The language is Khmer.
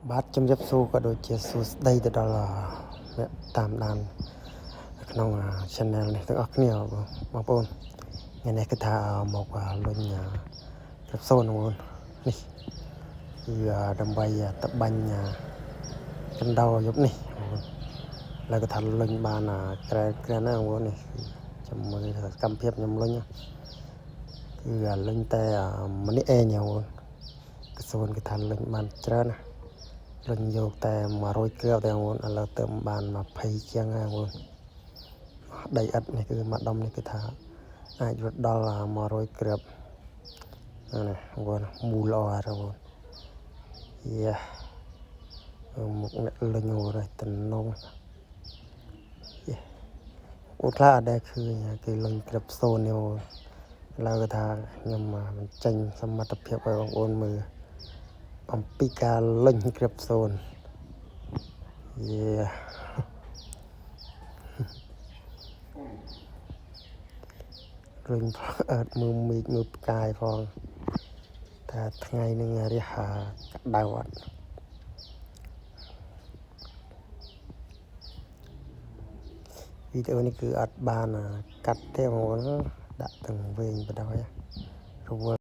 បាទជំរាបសួរក៏ដូចជាសួស្ដីទៅដល់អ្នកតាមដានក្នុង channel នេះទាំងអស់គ្នាបងប្អូនថ្ងៃនេះគឺថាមកលុញគ្រាប់សូនបងប្អូននេះគឺដើម្បីទៅបាញ់កណ្ដោយប់នេះបងប្អូនแล้วក៏ថាលុញបានក្រែណាបងប្អូននេះចាំមើលសកម្មភាពខ្ញុំលុញគឺលុញតែម្នាក់ឯងបងប្អូនក្រសូនគឺថាលុញបានច្រើនណាលុញយកតែ100គ្រាប់តែបងប្អូនឥឡូវទៅបាន20ជាងហើយបងប្អូនដីឥដ្ឋនេះគឺមួយដុំនេះគឺថាអាចរត់ដល់100គ្រាប់ណាបងប្អូនមូលល្អហើយបងប្អូនយ៉ាមុខអ្នកលុញងរ៉េតំណងយ៉ាអូខ្លះអត់ដែលឃើញគេលុញគ្រាប់សូននេះបងប្អូនឥឡូវគឺថាខ្ញុំបញ្ចេញសមត្ថភាពឲ្យបងប្អូនមើលអំពីការលុញគ្រាប់សូនយ៉ាលុញអត់មើលមេឃមើលផ្កាយផងថាថ្ងៃនឹងរះក្តៅអត់វីដេអូនេះគឺអត់បានកាត់ទេបងប្អូនដាក់ទាំងវែងបដ ாய் រវល់